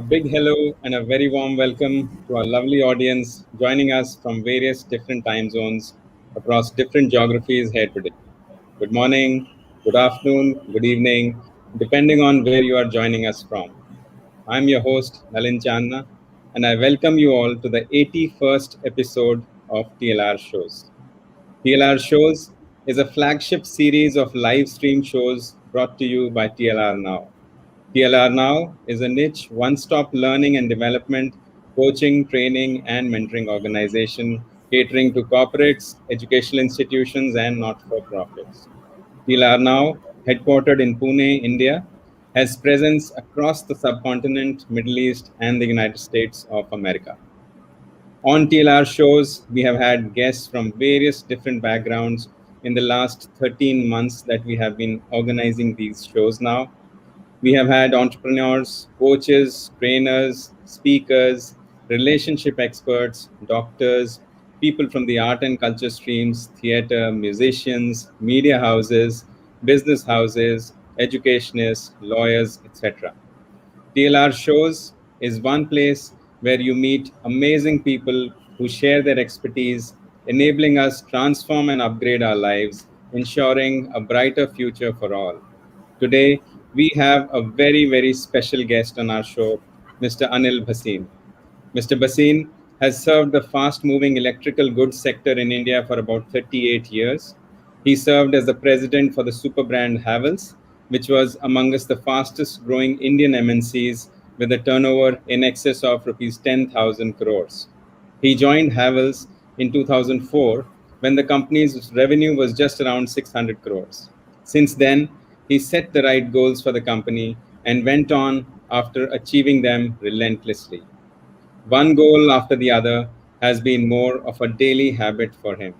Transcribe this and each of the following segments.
big hello and a very warm welcome to our lovely audience joining us from various different time zones across different geographies here today. Good morning, good afternoon, good evening, depending on where you are joining us from. I'm your host, Nalin Channa, and I welcome you all to the 81st episode of TLR Shows. TLR Shows is a flagship series of live stream shows brought to you by TLR Now. TLR Now is a niche one stop learning and development, coaching, training, and mentoring organization catering to corporates, educational institutions, and not for profits. TLR Now, headquartered in Pune, India, has presence across the subcontinent, Middle East, and the United States of America. On TLR shows, we have had guests from various different backgrounds in the last 13 months that we have been organizing these shows now. We have had entrepreneurs, coaches, trainers, speakers, relationship experts, doctors, people from the art and culture streams, theater, musicians, media houses, business houses, educationists, lawyers, etc. TLR shows is one place where you meet amazing people who share their expertise, enabling us transform and upgrade our lives, ensuring a brighter future for all. Today, we have a very, very special guest on our show, Mr. Anil Bhasin. Mr. Bhasin has served the fast moving electrical goods sector in India for about 38 years. He served as the president for the super brand Havells, which was amongst the fastest growing Indian MNCs with a turnover in excess of rupees 10,000 crores. He joined Havells in 2004 when the company's revenue was just around 600 crores. Since then, he set the right goals for the company and went on after achieving them relentlessly. One goal after the other has been more of a daily habit for him.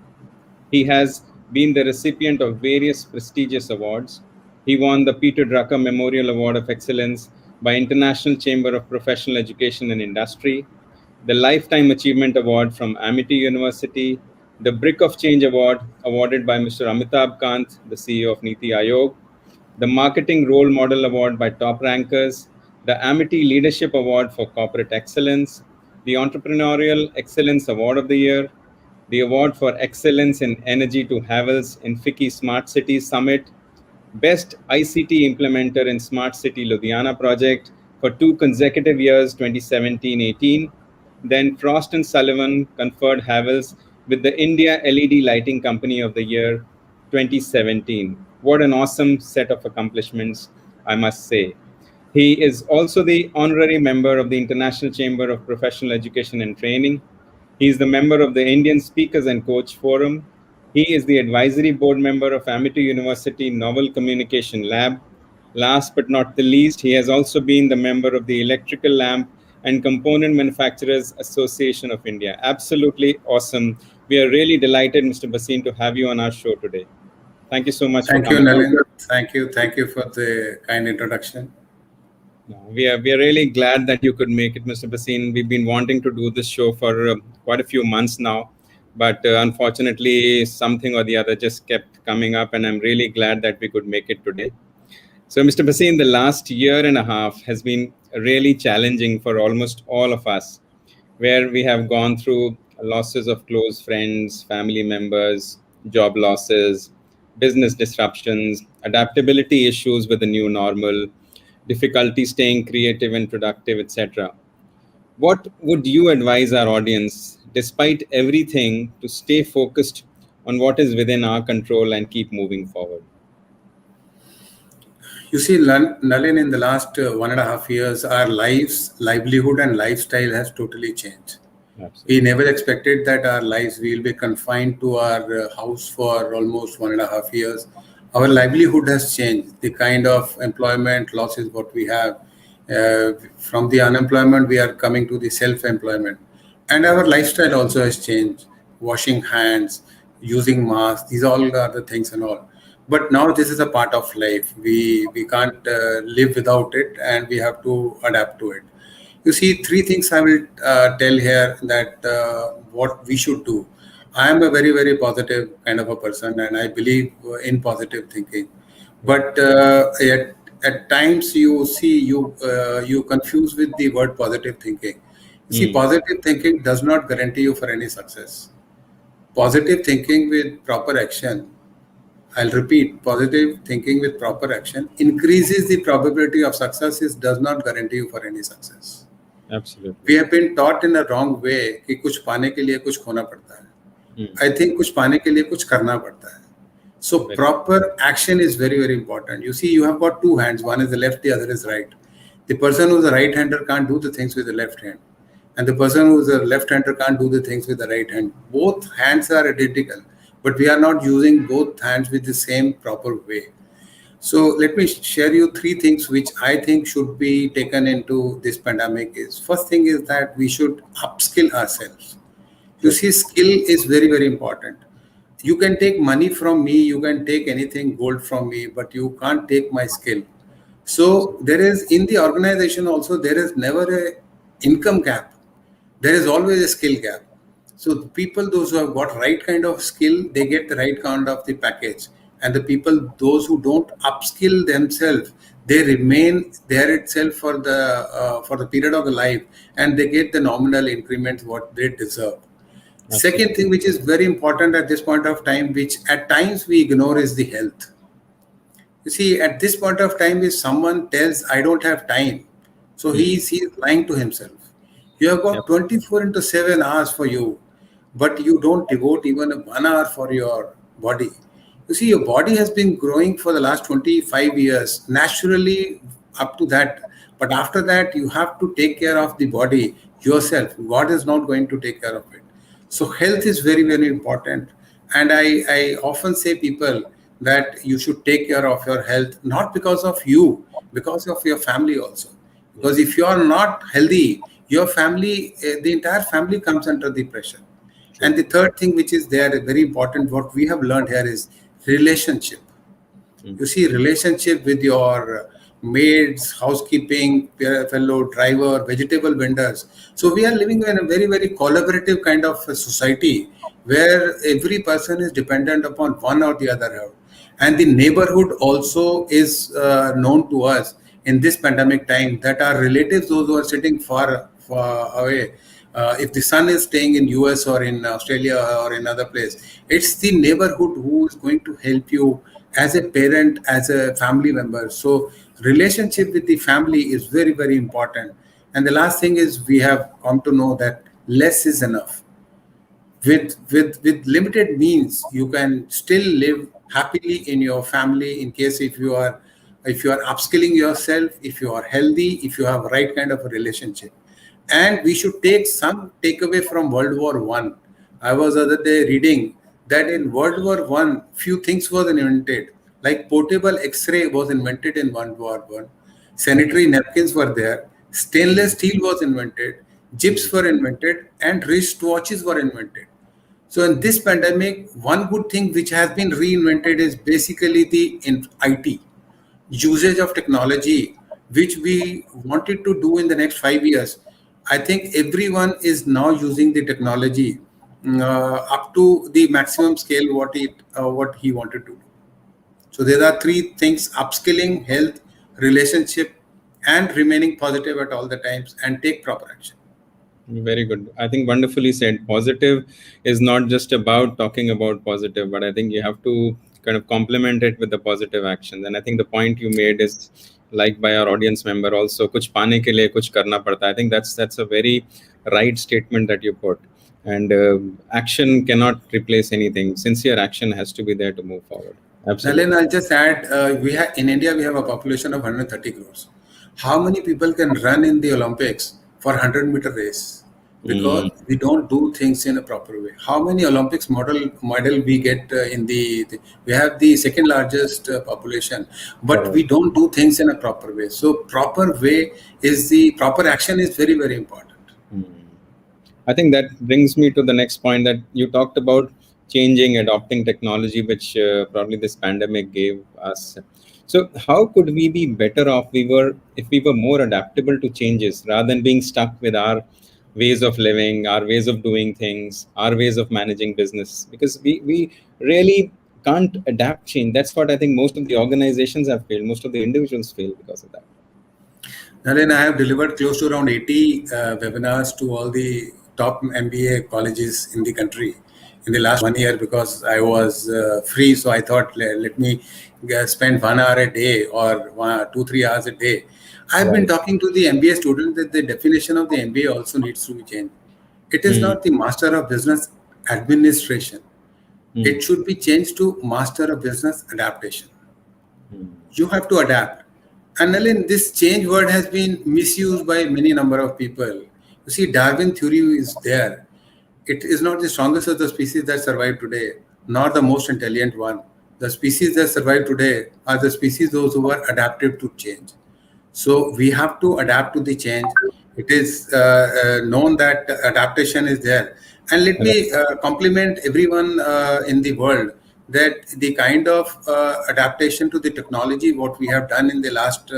He has been the recipient of various prestigious awards. He won the Peter Drucker Memorial Award of Excellence by International Chamber of Professional Education and Industry, the Lifetime Achievement Award from Amity University, the Brick of Change Award awarded by Mr. Amitabh Kant, the CEO of Niti Aayog, the Marketing Role Model Award by Top Rankers, the Amity Leadership Award for Corporate Excellence, the Entrepreneurial Excellence Award of the Year, the Award for Excellence in Energy to Havells in FICCI Smart City Summit, Best ICT Implementer in Smart City Ludhiana project for 2 consecutive years, 2017-18. Then Frost and Sullivan conferred Havells with the India LED Lighting Company of the Year 2017. What an awesome set of accomplishments, I must say. He is also the honorary member of the International Chamber of Professional Education and Training. He is the member of the Indian Speakers and Coach Forum. He is the advisory board member of Amity University Novel Communication Lab. Last but not the least, he has also been the member of the Electrical Lamp and Component Manufacturers Association of India. Absolutely awesome. We are really delighted, Mr. Bhasin, to have you on our show today. Thank you so much for Thank you, coming. Nalin. Thank you. Thank you for the kind introduction. We are really glad that you could make it, Mr. Bhasin. We've been wanting to do this show for quite a few months now, but unfortunately, something or the other just kept coming up, and I'm really glad that we could make it today. So, Mr. Bhasin, the last year and a half has been really challenging for almost all of us, where we have gone through losses of close friends, family members, job losses, business disruptions, adaptability issues with the new normal, difficulty staying creative and productive, etc. What would you advise our audience, despite everything, to stay focused on what is within our control and keep moving forward? You see, Nalin, in the last 1.5 years, our lives, livelihood, and lifestyle has totally changed. Absolutely. We never expected that our lives will be confined to our house for almost 1.5 years. Our livelihood has changed. The kind of employment losses what we have. From the unemployment, we are coming to the self-employment. And our lifestyle also has changed. Washing hands, using masks, these all are the things and all. But now this is a part of life. We can't live without it, and we have to adapt to it. You see, three things I will tell here that what we should do. I am a very, very positive kind of a person, and I believe in positive thinking. But at times you see you confuse with the word positive thinking. You see, positive thinking does not guarantee you for any success. Positive thinking with proper action, I'll repeat, positive thinking with proper action increases the probability of success. It does not guarantee you for any success. Absolutely. We have been taught in a wrong way कि कुछ पाने के लिए कुछ खोना पड़ता है. I think कुछ पाने के लिए कुछ करना पड़ता है. So proper action is very, very important. You see, you have got two hands. One is the left, the other is right. The person who's a right-hander can't do the things with the left hand. And the person who's a left-hander can't do the things with the right hand. Both hands are identical, but we are not using both hands with the same proper way. So let me share you three things which I think should be taken into this pandemic. First thing is that we should upskill ourselves. You see, skill is very, very important. You can take money from me, you can take anything gold from me, but you can't take my skill. So there is, in the organization also, there is never a income gap. There is always a skill gap. So the people, those who have got right kind of skill, they get the right kind of the package. And the people, those who don't upskill themselves, they remain there itself for the period of the life, and they get the nominal increments what they deserve. Second thing, which is very important at this point of time, which at times we ignore, is the health. You see, at this point of time, if someone tells, I don't have time, so he's lying to himself. You have got 24/7 hours for you, but you don't devote even 1 hour for your body. You see, your body has been growing for the last 25 years, naturally up to that. But after that, you have to take care of the body yourself. God is not going to take care of it. So health is very, very important. And I often say people that you should take care of your health, not because of you, because of your family also. Because if you are not healthy, your family, the entire family comes under the pressure. And the third thing which is there, very important, what we have learned here is relationship. You see, relationship with your maids, housekeeping, fellow driver, vegetable vendors. So we are living in a very, very collaborative kind of a society where every person is dependent upon one or the other. And the neighborhood also is known to us in this pandemic time, that our relatives, those who are sitting far away, if the son is staying in US or in Australia or in other place, it's the neighborhood who is going to help you as a parent, as a family member. So relationship with the family is very, very important. And the last thing is, we have come to know that less is enough. With limited means, you can still live happily in your family, in case if you are upskilling yourself, if you are healthy, if you have right kind of a relationship. And we should take some takeaway from World War I. I was the other day reading that in World War I, few things were invented. Like portable X-ray was invented in World War I. Sanitary napkins were there. Stainless steel was invented. Gyps were invented, and wristwatches were invented. So in this pandemic, one good thing which has been reinvented is basically the IT, usage of technology, which we wanted to do in the next 5 years. I think everyone is now using the technology up to the maximum scale what he wanted to do. So there are three things: upskilling, health, relationship, and remaining positive at all the times, and take proper action. Very good. I think wonderfully said. Positive is not just about talking about positive, but I think you have to kind of complement it with the positive actions. And I think the point you made is, like by our audience member also, kuch paane ke liye kuch karna padta. I think that's a very right statement that you put. And action cannot replace anything. Sincere action has to be there to move forward. Absolutely. Nalin, I'll just add, in India, we have a population of 130 crores. How many people can run in the Olympics for 100-meter race? Because we don't do things in a proper way. How many Olympics medal we get we have the second largest population, but we don't do things in a proper way. So proper action is very, very important. I think that brings me to the next point that you talked about, changing, adopting technology, which probably this pandemic gave us. So how could we be better off if we were more adaptable to changes rather than being stuck with our ways of living, our ways of doing things, our ways of managing business? Because we really can't adapt change. That's what I think most of the organizations have failed. Most of the individuals fail because of that. Nalin, I have delivered close to around 80 webinars to all the top MBA colleges in the country in the last 1 year because I was free. So I thought, let me spend 1 hour a day or 2-3 hours a day. I've been talking to the MBA students that the definition of the MBA also needs to be changed. It is not the Master of Business Administration. It should be changed to Master of Business Adaptation. You have to adapt. And Nalin, this change word has been misused by many number of people. You see, Darwin theory is there. It is not the strongest of the species that survive today, nor the most intelligent one. The species that survive today are the species those who are adaptive to change. So we have to adapt to the change. It is known that adaptation is there. And let me compliment everyone in the world that the kind of adaptation to the technology what we have done in the last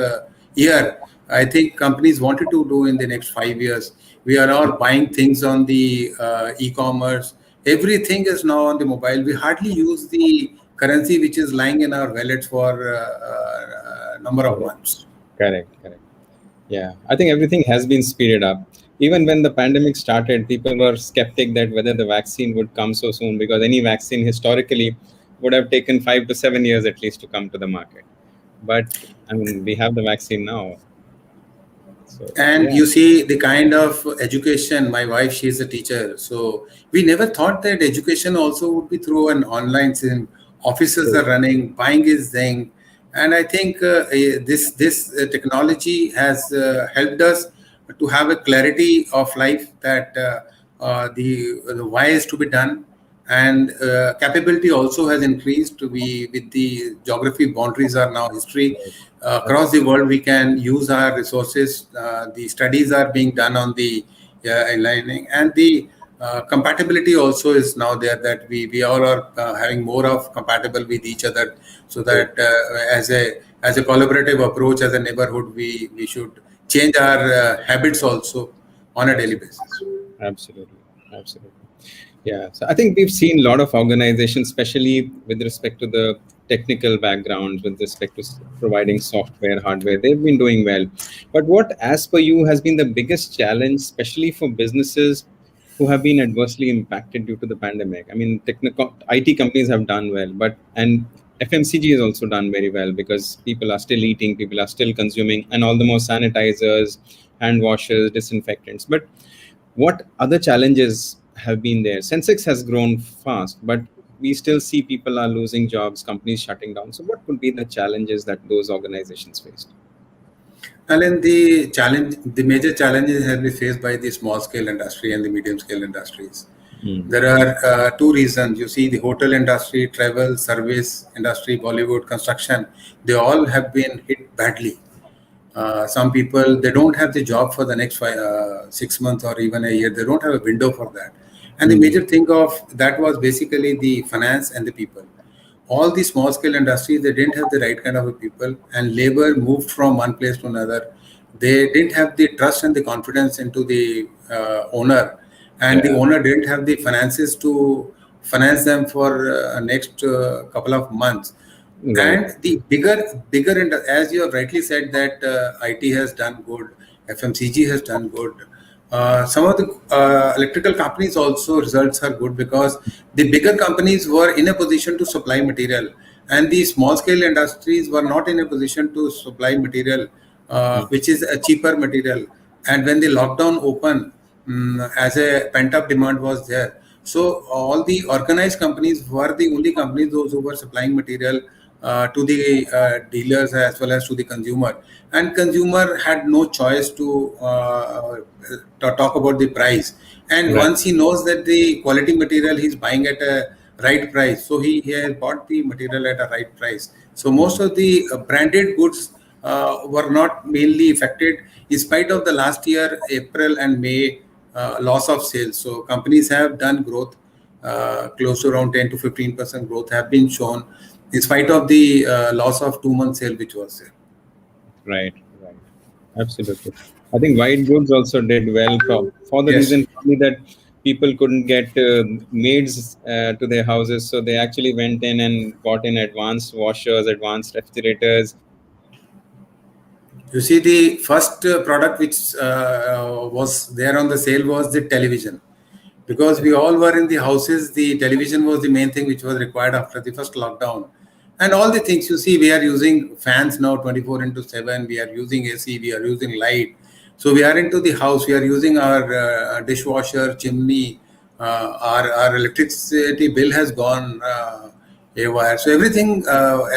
year, I think companies wanted to do in the next 5 years. We are all buying things on the e-commerce. Everything is now on the mobile. We hardly use the currency which is lying in our wallets for a number of months. Correct. Yeah, I think everything has been speeded up. Even when the pandemic started, people were skeptic that whether the vaccine would come so soon, because any vaccine historically would have taken 5 to 7 years at least to come to the market. But I mean, we have the vaccine now. So, and you see the kind of education, my wife, she's a teacher. So we never thought that education also would be through an online system. Offices are running, buying is thing. And I think this technology has helped us to have a clarity of life that the why is to be done. And capability also has increased to be with the geography boundaries are now history. Across the world, we can use our resources. The studies are being done on the aligning, and the compatibility also is now there that we all are having more of compatible with each other, so that as a collaborative approach as a neighborhood, we should change our habits also on a daily basis. Absolutely. Yeah, so I think we've seen a lot of organizations, especially with respect to the technical backgrounds, with respect to providing software, hardware, they've been doing well. But what, as per you, has been the biggest challenge, especially for businesses who have been adversely impacted due to the pandemic? I mean, IT companies have done well, and FMCG has also done very well because people are still eating, people are still consuming, and all the more sanitizers, hand washers, disinfectants. But what other challenges have been there? Sensex has grown fast, but we still see people are losing jobs, companies shutting down. So what would be the challenges that those organizations faced? Alan, the major challenges have been faced by the small scale industry and the medium scale industries. There are two reasons. You see, the hotel industry, travel, service industry, Bollywood, construction, they all have been hit badly. Some people, they don't have the job for the next 6 months or even a year. They don't have a window for that. And the major thing of that was basically the finance and the people. All the small scale industries, they didn't have the right kind of people, and labor moved from one place to another. They didn't have the trust and the confidence into the owner, and the owner didn't have the finances to finance them for next couple of months. And the bigger, as you have rightly said, that IT has done good, FMCG has done good. Some of the electrical companies also results are good because the bigger companies were in a position to supply material, and the small scale industries were not in a position to supply material, which is a cheaper material. And when the lockdown opened, as a pent up demand was there, so all the organized companies were the only companies those who were supplying material to the dealers as well as to the consumer, and consumer had no choice to talk about the price. And once he knows that the quality material he's buying at a right price, so he has bought the material at a right price. So most of the branded goods were not mainly affected, in spite of the last year April and May loss of sales. So companies have done growth, close to around 10 to 15% growth have been shown, in spite of the loss of 2 month sale which was there. Right. Absolutely. I think white goods also did well for the reason that people couldn't get maids to their houses, so they actually went in and bought in advanced washers, advanced refrigerators. You see, the first product which was there on the sale was the television. Because we all were in the houses, the television was the main thing which was required after the first lockdown. And all the things you see, we are using fans now 24 into 7, we are using AC, we are using light. So we are into the house, we are using our dishwasher, chimney, our electricity bill has gone haywire. So everything,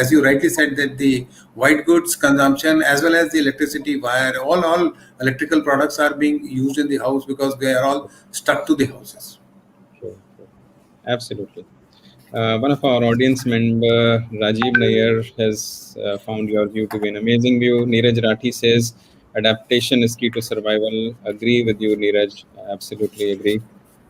as you rightly said, that the white goods consumption as well as the electricity wire, all electrical products are being used in the house because they are all stuck to the houses. Sure. Absolutely. One of our audience member, Rajiv Nair, has found your view to be an amazing view. Neeraj Rathi says, adaptation is key to survival. Agree with you, Neeraj. Absolutely agree.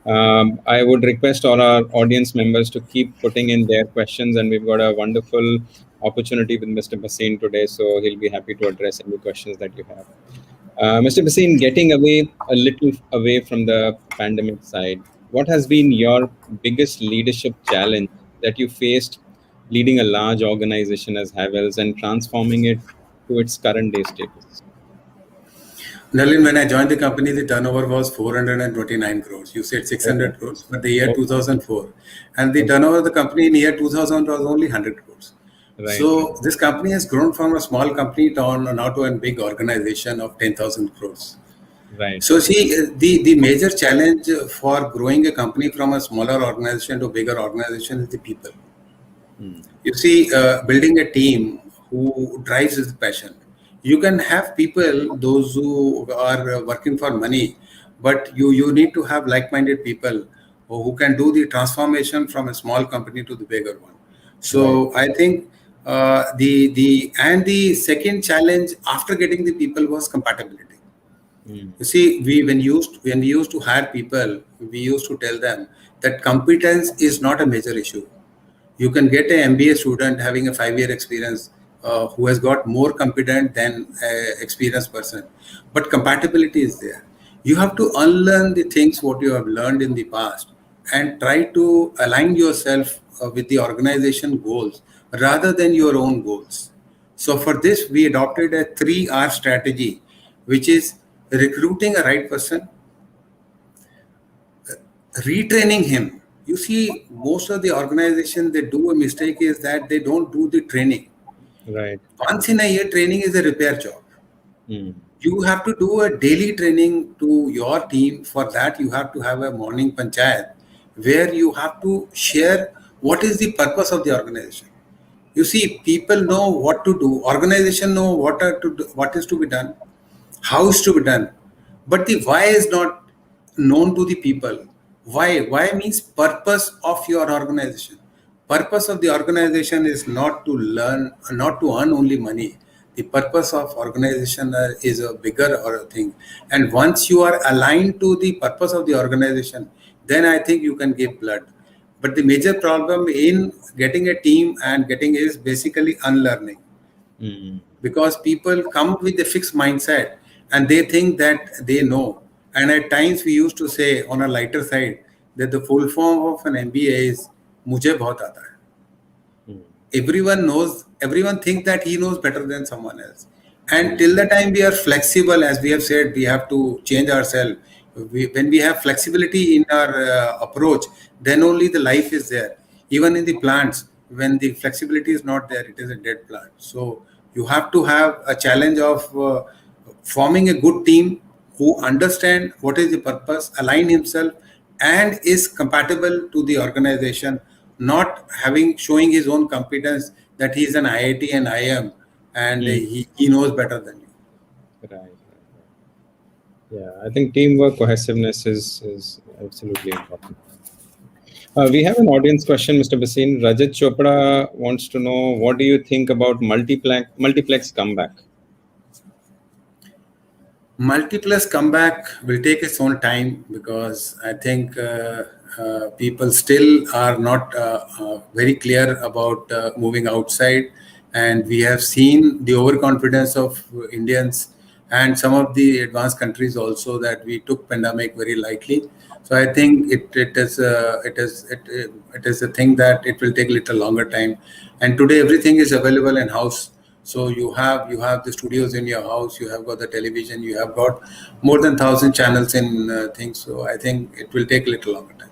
I would request all our audience members to keep putting in their questions, and we've got a wonderful opportunity with Mr. Bhasin today, so he'll be happy to address any questions that you have. Mr. Bhasin, getting a little away from the pandemic side, what has been your biggest leadership challenge that you faced leading a large organization as Havells and transforming it to its current day status? Nalin, when I joined the company, the turnover was 429 crores. You said 600 crores for the year 2004. And the turnover of the company in year 2000 was only 100 crores. Right. So this company has grown from a small company now to a big organization of 10,000 crores. Right. So see, the major challenge for growing a company from a smaller organization to a bigger organization is the people. You see, building a team who drives his passion. You can have people, those who are working for money, but you need to have like-minded people who can do the transformation from a small company to the bigger one. So I think the second challenge after getting the people was compatibility. You see, when we used to hire people, we used to tell them that competence is not a major issue. You can get an MBA student having a 5-year experience who has got more competent than an experienced person, but compatibility is there. You have to unlearn the things what you have learned in the past and try to align yourself with the organization goals rather than your own goals. So for this, we adopted a 3R strategy, which is recruiting a right person, retraining him. You see, most of the organizations, they do a mistake is that they don't do the training. Right. Once in a year, training is a repair job. You have to do a daily training to your team. For that, you have to have a morning panchayat where you have to share what is the purpose of the organization. You see, people know what to do. Organization know what is to be done, how is to be done, but the why is not known to the people. Why means purpose of your organization. Purpose of the organization is not to earn only money. The purpose of organization is a bigger thing. And once you are aligned to the purpose of the organization, then I think you can give blood. But the major problem in getting a team and getting is basically unlearning. Because people come with a fixed mindset and they think that they know. And at times we used to say on a lighter side that the full form of an MBA is Mujhe bahut aata hai. Everyone thinks that he knows better than someone else. And till the time we are flexible, as we have said, we have to change ourselves. When we have flexibility in our approach, then only the life is there. Even in the plants, when the flexibility is not there, it is a dead plant. So you have to have a challenge of forming a good team who understand what is the purpose, align himself, and is compatible to the organization, not showing his own competence that he is an IIT and IIM and he knows better than you. Right. Yeah, I think teamwork, cohesiveness is absolutely important. We have an audience question, Mr. Bhasin. Rajat Chopra wants to know, what do you think about multiplex comeback? Multiplex comeback will take its own time because I think people still are not very clear about moving outside, and we have seen the overconfidence of Indians and some of the advanced countries also that we took pandemic very lightly. So I think it is a thing that it will take a little longer time. And today everything is available in house. So you have the studios in your house. You have got the television. You have got more than 1,000 channels in things. So I think it will take a little longer time.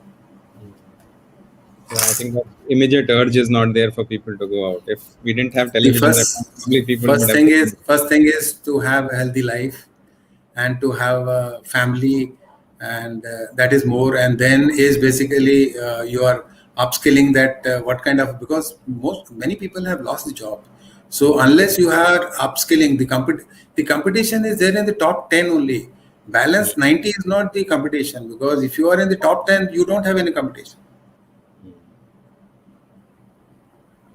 Yeah, I think that immediate urge is not there for people to go out. If we didn't have television, probably people would have. First thing is to have a healthy life and to have a family, and that is more. And then is basically you are upskilling that what kind of, because many people have lost the job. So unless you are upskilling, the competition is there in the top 10 only. Balance 90 is not the competition, because if you are in the top 10, you don't have any competition.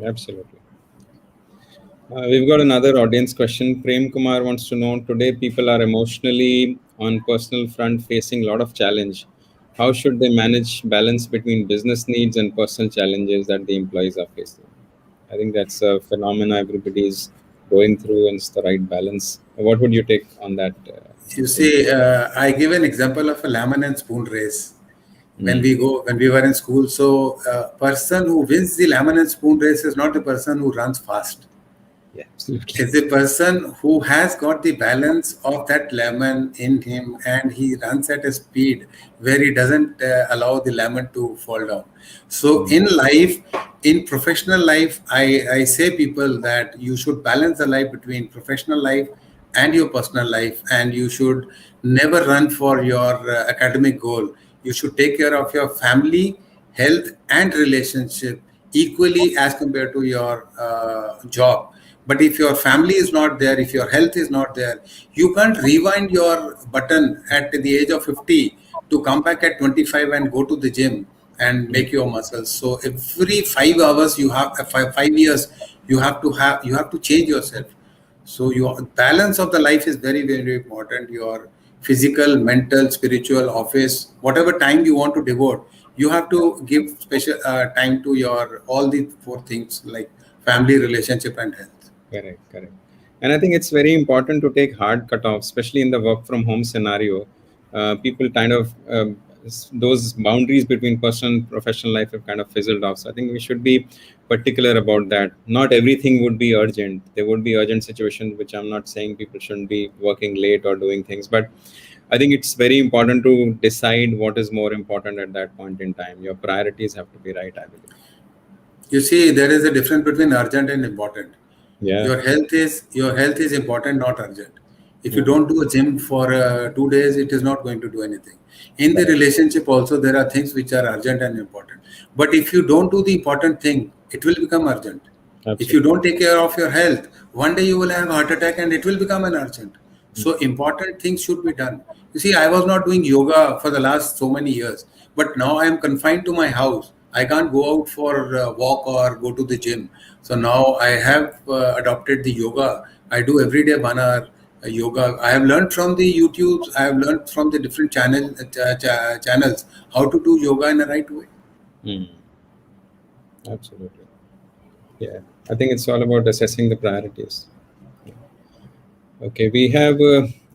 Absolutely. We've got another audience question. Prem Kumar wants to know, today people are emotionally on personal front facing a lot of challenge. How should they manage balance between business needs and personal challenges that the employees are facing? I think that's a phenomena everybody is going through, and it's the right balance. What would you take on that? You see, I give an example of a lemon and spoon race. When we were in school, so person who wins the lemon and spoon race is not the person who runs fast. Yeah, absolutely. It's the person who has got the balance of that lemon in him, and he runs at a speed where he doesn't allow the lemon to fall down. So in life, in professional life, I say people that you should balance the life between professional life and your personal life, and you should never run for your academic goal. You should take care of your family, health, and relationship equally as compared to your job. But if your family is not there, if your health is not there, you can't rewind your button at the age of 50 to come back at 25 and go to the gym and make your muscles. So every 5 hours you have 5 years, you have to change yourself. So your balance of the life is very, very important. Your physical, mental, spiritual, office, whatever time you want to devote, you have to give special time to your all the four things like family, relationship, and health. Correct. And I think it's very important to take hard cutoffs, especially in the work from home scenario. People kind of those boundaries between personal and professional life have kind of fizzled off. So I think we should be particular about that. Not everything would be urgent. There would be urgent situations, which I'm not saying people shouldn't be working late or doing things, but I think it's very important to decide what is more important at that point in time. Your priorities have to be right, I believe. You see, there is a difference between urgent and important. Yeah. Your health is important, not urgent. If you don't do a gym for 2 days, it is not going to do anything. In the relationship also, there are things which are urgent and important. But if you don't do the important thing, it will become urgent. Absolutely. If you don't take care of your health, one day you will have a heart attack and it will become an urgent. So important things should be done. You see, I was not doing yoga for the last so many years, but now I am confined to my house. I can't go out for a walk or go to the gym. So now I have adopted the yoga. I do every day 1 hour yoga. I have learned from the YouTubes. I have learned from the different channels how to do yoga in the right way. Absolutely. Yeah, I think it's all about assessing the priorities. Okay, we have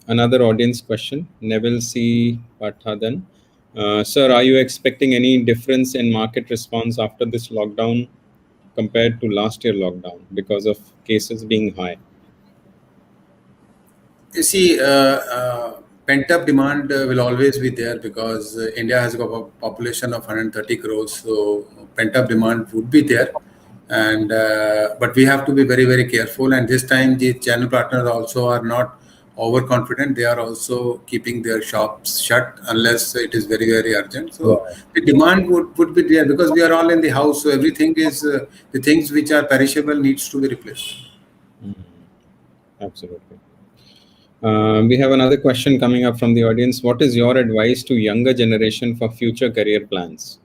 another audience question. Neville C. Pathadan. Sir, are you expecting any difference in market response after this lockdown compared to last year lockdown because of cases being high? You see, pent-up demand will always be there because India has got a population of 130 crores. So pent-up demand would be there. And but we have to be very, very careful. And this time the channel partners also are not overconfident. They are also keeping their shops shut unless it is very, very urgent. So the demand would be there because we are all in the house. So everything is the things which are perishable needs to be replaced. Absolutely. We have another question coming up from the audience. What is your advice to younger generation for future career plans?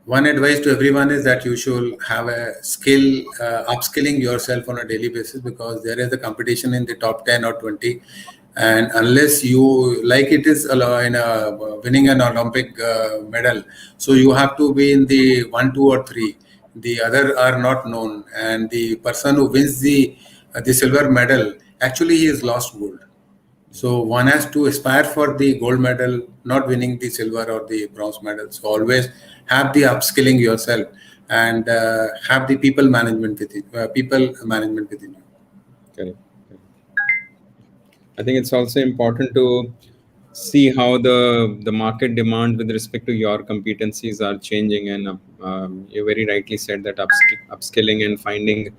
One advice to everyone is that you should have a skill, upskilling yourself on a daily basis because there is a competition in the top 10 or 20. And unless you, like it is in winning an Olympic medal, so you have to be in the 1, 2, or 3. The other are not known. And the person who wins the silver medal, actually he has lost gold. So one has to aspire for the gold medal, not winning the silver or the bronze medal. So always have the upskilling yourself and have the people management within you. Correct. I think it's also important to see how the market demand with respect to your competencies are changing, and you very rightly said that upskilling and finding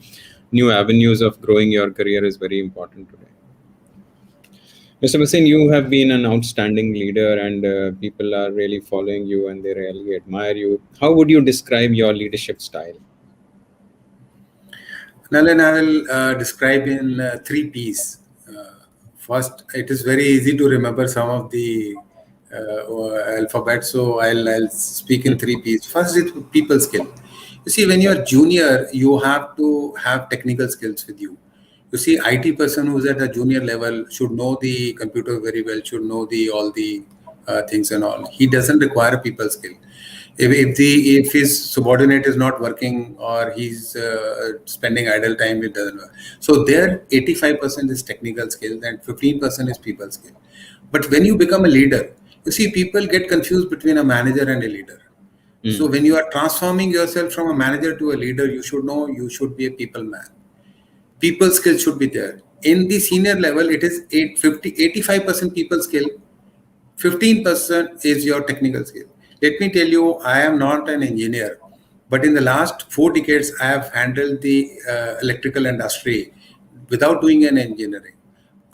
new avenues of growing your career is very important today. Mr. Bhasin, you have been an outstanding leader, and people are really following you and they really admire you. How would you describe your leadership style? Nalin, I will describe in 3 Ps. First, it is very easy to remember some of the alphabet, so I'll speak in 3 Ps. First is people skill. You see, when you're junior, you have to have technical skills with you. You see, IT person who's at a junior level should know the computer very well, should know all the things and all. He doesn't require a people skill. If his subordinate is not working or he's spending idle time, it doesn't work. So there, 85% is technical skills and 15% is people skill. But when you become a leader, you see, people get confused between a manager and a leader. So when you are transforming yourself from a manager to a leader, you should know you should be a people man. People skill should be there. In the senior level, it is 85% people skill, 15% is your technical skill. Let me tell you, I am not an engineer, but in the last 4 decades, I have handled the electrical industry without doing an engineering.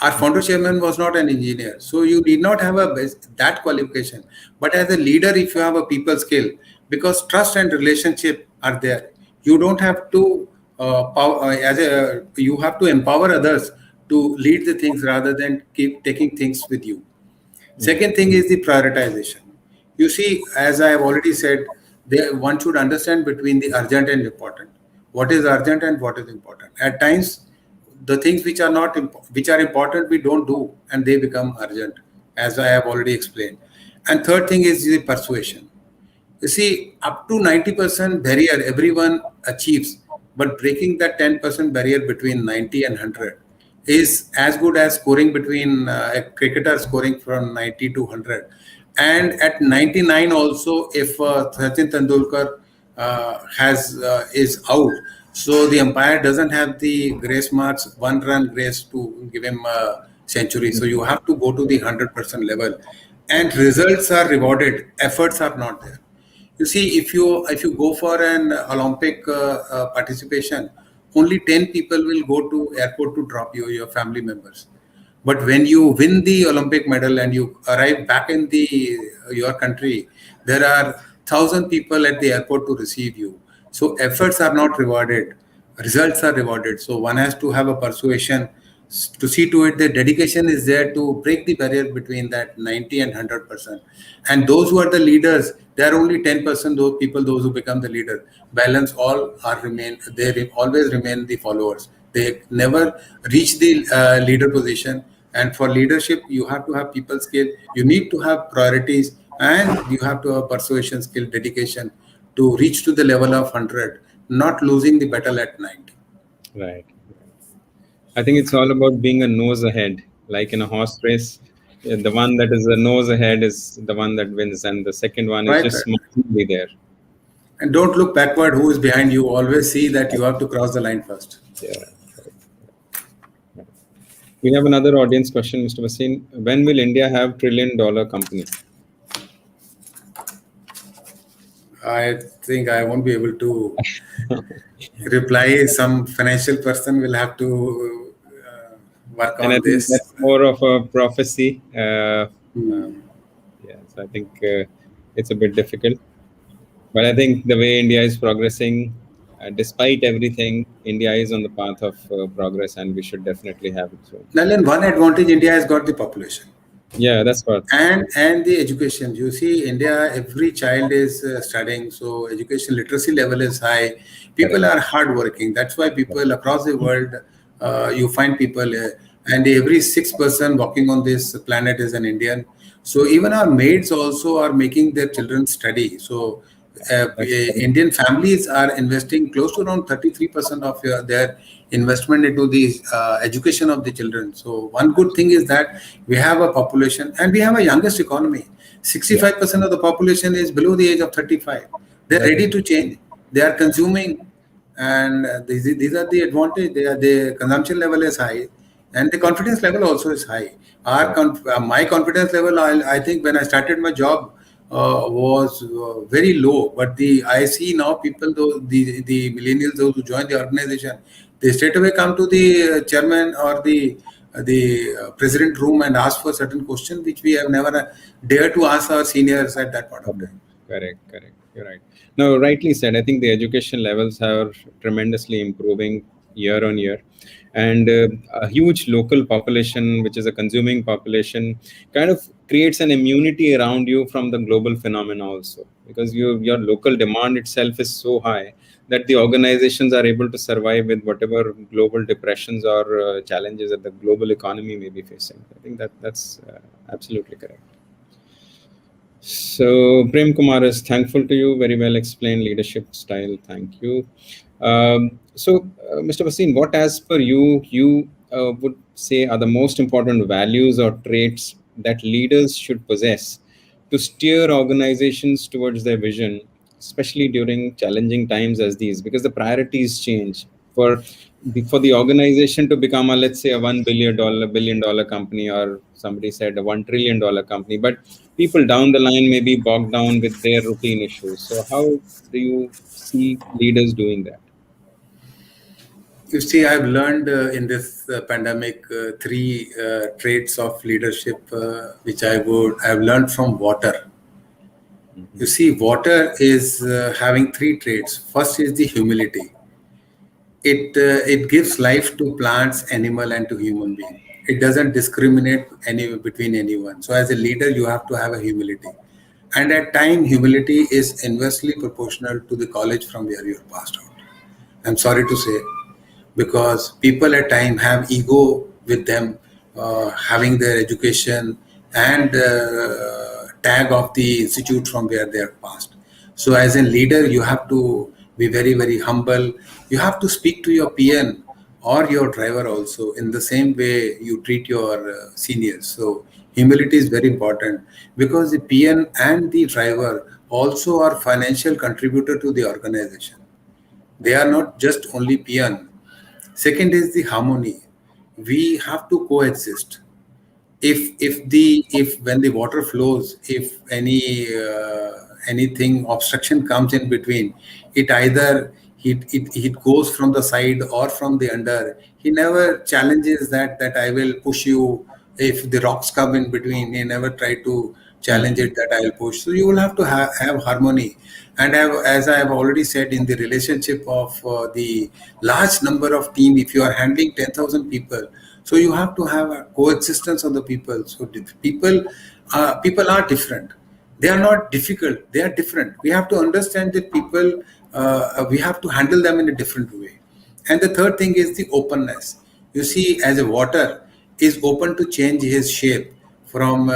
Our founder chairman was not an engineer, so you need not have that qualification. But as a leader, if you have a people skill, because trust and relationship are there, you don't have to you have to empower others to lead the things rather than keep taking things with you. Second thing is the prioritization. You see, as I have already said, one should understand between the urgent and important. What is urgent and what is important? At times, the things which are important, we don't do, and they become urgent, as I have already explained. And third thing is the persuasion. You see, up to 90% barrier everyone achieves, but breaking that 10% barrier between 90 and 100 is as good as scoring between a cricketer scoring from 90 to 100. And at 99 also, if Sachin Tendulkar is out, so the umpire doesn't have the grace marks, 1 run grace to give him a century. So you have to go to the 100% level, and results are rewarded, efforts are not there. You see, if you go for an Olympic participation, only 10 people will go to airport to drop you, your family members. But when you win the Olympic medal and you arrive back in your country, there are 1,000 people at the airport to receive you. So efforts are not rewarded, results are rewarded. So one has to have a persuasion to see to it that dedication is there to break the barrier between that 90 and 100%. And those who are the leaders, they are only 10%, those who become the leader. Balance they always remain the followers. They never reach the leader position. And for leadership, you have to have people skill. You need to have priorities, and you have to have persuasion skill, dedication to reach to the level of 100, not losing the battle at 90. Right. I think it's all about being a nose ahead, like in a horse race. The one that is a nose ahead is the one that wins, and the second one is just be there. And don't look backward. Who is behind you? Always see that you have to cross the line first. Yeah. We have another audience question, Mr. Bhasin. When will India have $1 trillion company? I think I won't be able to reply. Some financial person will have to work on this. That's more of a prophecy. Yes, I think it's a bit difficult. But I think the way India is progressing, despite everything, India is on the path of progress, and we should definitely have it. So, Nalin, one advantage India has got the population. Yeah, that's what. And the education. You see, India, every child is studying, so education literacy level is high. People are hardworking. That's why people across the world, you find people, and every 6th person walking on this planet is an Indian. So even our maids also are making their children study. So Indian families are investing close to around 33% of their investment into the education of the children. So one good thing is that we have a population and we have a youngest economy. 65% of the population is below the age of 35. They're ready to change. They are consuming, and these are the advantage. The consumption level is high, and the confidence level also is high. My confidence level, I think, when I started my job, was very low. But I see now people, the millennials, those who join the organization, they straight away come to the chairman or the president room and ask for certain question which we have never dared to ask our seniors at that point of time. Correct. You're right. No, rightly said. I think the education levels are tremendously improving year on year, and a huge local population, which is a consuming population, kind of creates an immunity around you from the global phenomena also, because your local demand itself is so high that the organizations are able to survive with whatever global depressions or challenges that the global economy may be facing. I think that's absolutely correct. So Prem Kumar is thankful to you. Very well explained leadership style. Thank you. Mr. Bhasin, what as per you would say are the most important values or traits that leaders should possess to steer organizations towards their vision, especially during challenging times as these, because the priorities change. For the organization to become a, let's say, a $1 billion company, or somebody said a $1 trillion company, but people down the line may be bogged down with their routine issues. So how do you see leaders doing that? You see, I've learned in this pandemic three traits of leadership, which I've learned from water. Mm-hmm. You see, water is having three traits. First is the humility. It gives life to plants, animal, and to human being. It doesn't discriminate between anyone. So as a leader, you have to have a humility. And at time, humility is inversely proportional to the college from where you are passed out. I'm sorry to say, because people at time have ego with them, having their education and tag of the institute from where they are passed. So as a leader, you have to be very, very humble. You have to speak to your PN or your driver also in the same way you treat your seniors. So humility is very important, because the PN and the driver also are financial contributor to the organization. They are not just only PN. Second is the harmony. We have to coexist. If when the water flows, if anything obstruction comes in between, it either it goes from the side or from the under. He never challenges that I will push you. If the rocks come in between, he never try to challenge it that I will push. So you will have to have harmony. And as I have already said, in the relationship of the large number of team, if you are handling 10,000 people, so you have to have a coexistence of the people. So people are different. They are not difficult. They are different. We have to understand that people, we have to handle them in a different way. And the third thing is the openness. You see, as a water is open to change his shape from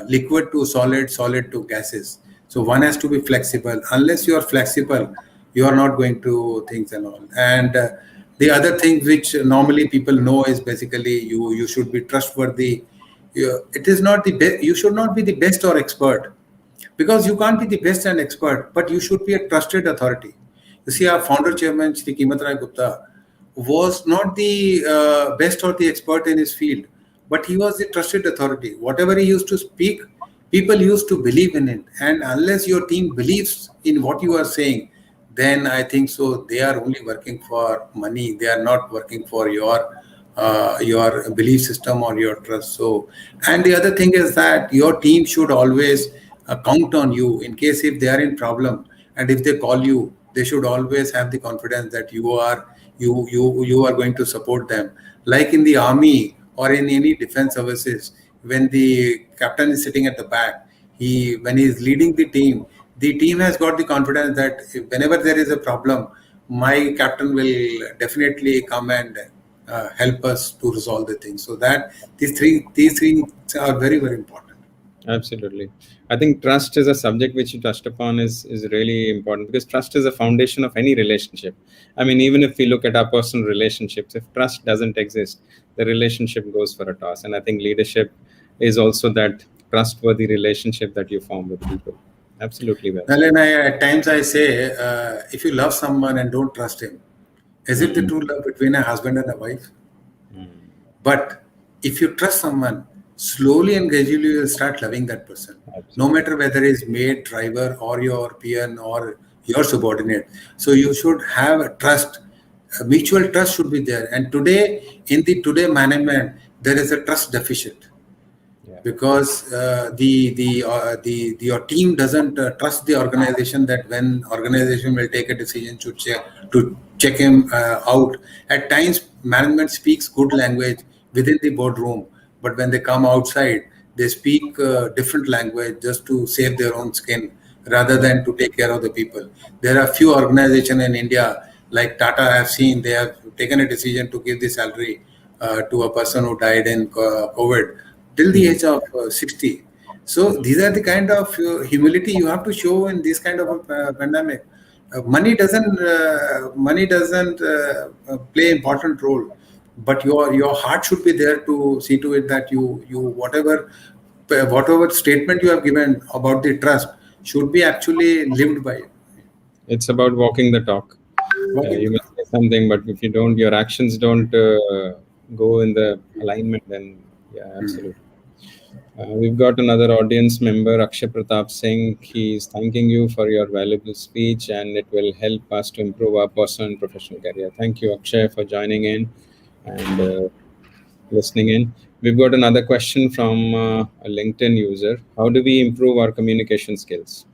liquid to solid, solid to gases. So one has to be flexible. Unless you are flexible, you are not going to things and all. And the other thing which normally people know is basically you should be trustworthy. It is not the best. You should not be the best or expert, because you can't be the best and expert, but you should be a trusted authority. You see, our founder chairman, Shri Kimat Rai Gupta, was not the best or the expert in his field, but he was the trusted authority. Whatever he used to speak, people used to believe in it. And unless your team believes in what you are saying, then I think so they are only working for money. They are not working for your belief system or your trust. So, and the other thing is that your team should always count on you in case if they are in problem, and if they call you, they should always have the confidence that you are going to support them. Like in the army or in any defense services, when the captain is sitting at the back, when he is leading the team has got the confidence that whenever there is a problem, my captain will definitely come and help us to resolve the thing. So that these three are very, very important. Absolutely. I think trust is a subject which you touched upon is really important, because trust is the foundation of any relationship. I mean, even if we look at our personal relationships, if trust doesn't exist, the relationship goes for a toss. And I think leadership is also that trustworthy relationship that you form with people. Absolutely well Well, said. and at times I say, if you love someone and don't trust him, is it the true love between a husband and a wife? But if you trust someone, slowly and gradually you will start loving that person. No Absolutely. matter whether it's maid, driver, or your peon, or your subordinate. So you should have a trust. A mutual trust should be there. And today, in the today management, there is a trust deficit, Yeah. because your team doesn't trust the organization, that when organization will take a decision to check him out. At times management speaks good language within the boardroom, but when they come outside they speak different language just to save their own skin rather than to take care of the people. There are few organizations in India, like Tata. I have seen they have taken a decision to give the salary to a person who died in COVID till the age of 60. So these are the kind of humility you have to show in this kind of a pandemic. Money doesn't play important role, but your heart should be there to see to it that you whatever statement you have given about the trust should be actually lived by. It's about walking the talk. Walking You the may talk. say something, but if you don't, your actions don't go in the alignment, then yeah, absolutely. We've got another audience member, Akshay Pratap Singh. He's thanking you for your valuable speech, and it will help us to improve our personal and professional career. Thank you, Akshay, for joining in and listening in. We've got another question from a LinkedIn user. How do we improve our communication skills?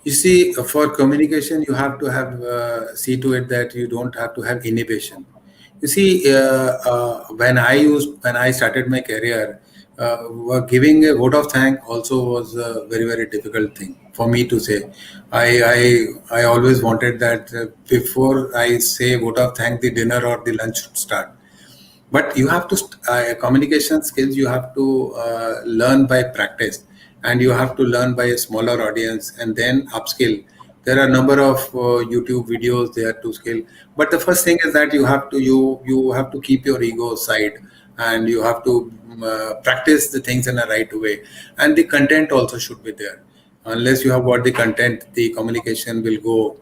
You see, for communication, you have to have see to it that you don't have to have inhibition. You see, when I started my career, giving a vote of thank also was a very very difficult thing for me to say. I always wanted that before I say vote of thank, the dinner or the lunch should start. But you have to communication skills you have to learn by practice, and you have to learn by a smaller audience and then upskill. There are a number of YouTube videos there to skill, but the first thing is that you have to keep your ego aside, and you have to practice the things in a right way, and the content also should be there. Unless you have got the content, the communication will go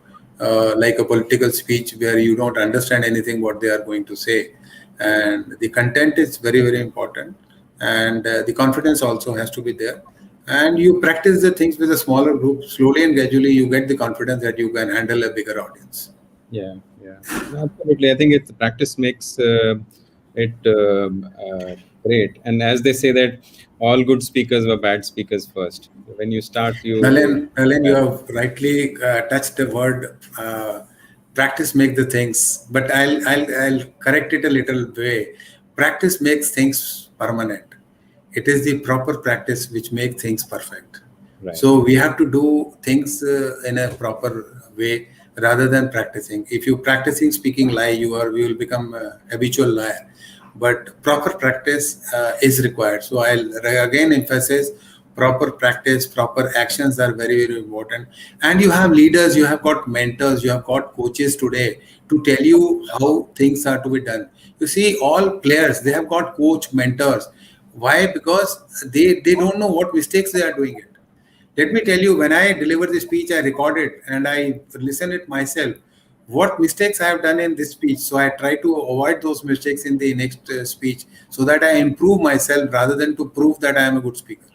like a political speech where you don't understand anything what they are going to say. And the content is very very important, and the confidence also has to be there, and you practice the things with a smaller group. Slowly and gradually you get the confidence that you can handle a bigger audience. Yeah, yeah, absolutely. I think it's practice makes it great. And as they say that all good speakers were bad speakers first. When you start, Nalen, you have rightly touched the word practice make the things, but I'll correct it a little way. Practice makes things permanent. It is the proper practice which makes things perfect. right. So we have to do things in a proper way rather than practicing. If you practicing speaking lie, you will become a habitual liar. But proper practice is required. So I'll again emphasize proper practice, proper actions are very very important. And you have leaders, you have got mentors, you have got coaches today to tell you how things are to be done. You see, all players they have got coach mentors. Why? Because they don't know what mistakes they are doing it. Let me tell you, when I deliver the speech, I record it and I listen it myself. What mistakes I have done in this speech, so I try to avoid those mistakes in the next speech, so that I improve myself rather than to prove that I am a good speaker.